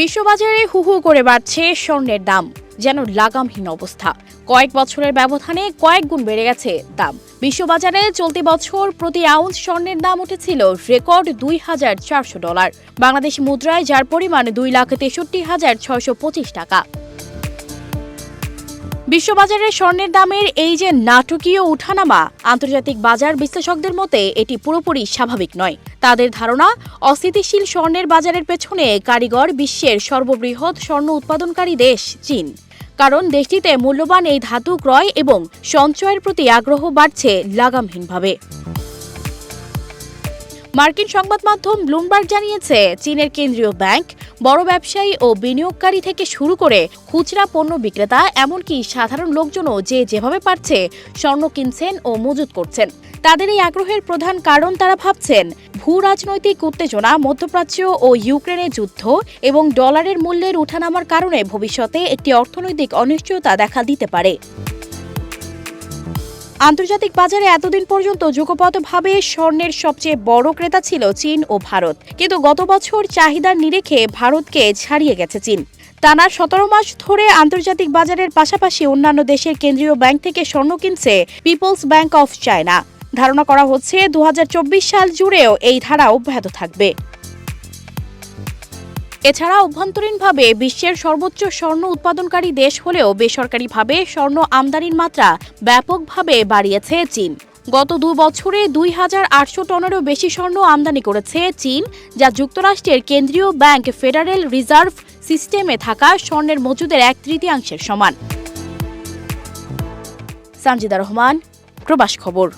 বিশ্ববাজারে হু হু করে বাড়ছে স্বর্ণের দাম, যেন লাগামহীন অবস্থা। কয়েক বছরের ব্যবধানে কয়েক গুণ বেড়ে গেছে দাম। বিশ্ববাজারে চলতি বছর প্রতি আউন্স স্বর্ণের দাম উঠেছিল রেকর্ড $2,400, বাংলাদেশি মুদ্রায় যার পরিমাণ 2,63,625 টাকা। বিশ্ববাজারে স্বর্ণের দামের এই যে নাটকীয় উঠানামা, আন্তর্জাতিক বাজার বিশ্লেষকদের মতে এটি পুরোপুরি স্বাভাবিক নয়। তাদের ধারণা, অস্থিতিশীল স্বর্ণের বাজারের পেছনে কারিগর বিশ্বের সর্ববৃহৎ স্বর্ণ উৎপাদনকারী দেশ চীন। কারণ দেশটিতে মূল্যবান এই ধাতু ক্রয় এবং সঞ্চয়ের প্রতি আগ্রহ বাড়ছে লাগামহীনভাবে। মার্কিন সংবাদ মাধ্যম ব্লুমবার্গ জানিয়েছে, চীনের কেন্দ্রীয় ব্যাংক, বড় ব্যবসায়ী ও বিনিয়োগকারী থেকে শুরু করে খুচরা পণ্য বিক্রেতা, এমনকি সাধারণ লোকজনও যে যেভাবে পারছে স্বর্ণ কিনছেন ও মজুত করছেন। তাদের এই আগ্রহের প্রধান কারণ তারা ভাবছেন, ভূ রাজনৈতিক উত্তেজনা, মধ্যপ্রাচ্য ও ইউক্রেনের যুদ্ধ এবং ডলারের মূল্যের ওঠানামার কারণে ভবিষ্যতে একটি অর্থনৈতিক অনিশ্চয়তা দেখা দিতে পারে। আন্তর্জাতিক বাজারে এতদিন পর্যন্ত যুগপৎভাবে স্বর্ণের সবচেয়ে বড় ক্রেতা ছিল চীন ও ভারত, কিন্তু গত বছর চাহিদার নিরিখে ভারতকে ছাড়িয়ে গেছে চীন। টানা 17 মাস ধরে আন্তর্জাতিক বাজারের পাশাপাশি অন্যান্য দেশের কেন্দ্রীয় ব্যাংক থেকে স্বর্ণ কিনছে পিপলস ব্যাংক অফ চায়না। ধারণা করা হচ্ছে 2024 সাল জুড়েও এই ধারা অব্যাহত থাকবে। এছাড়া অভ্যন্তরীণভাবে বিশ্বের সর্বোচ্চ স্বর্ণ উৎপাদনকারী দেশ হলেও বেসরকারিভাবে স্বর্ণ আমদানির মাত্রা ব্যাপকভাবে বাড়িয়েছে চীন। গত 2 বছরে 2,800 টনেরও বেশি স্বর্ণ আমদানি করেছে চীন, যা যুক্তরাষ্ট্রের কেন্দ্রীয় ব্যাংক ফেডারেল রিজার্ভ সিস্টেমে থাকা স্বর্ণের মজুদের 1/3 সমান। সানজিদা রহমান, প্রবাস খবর।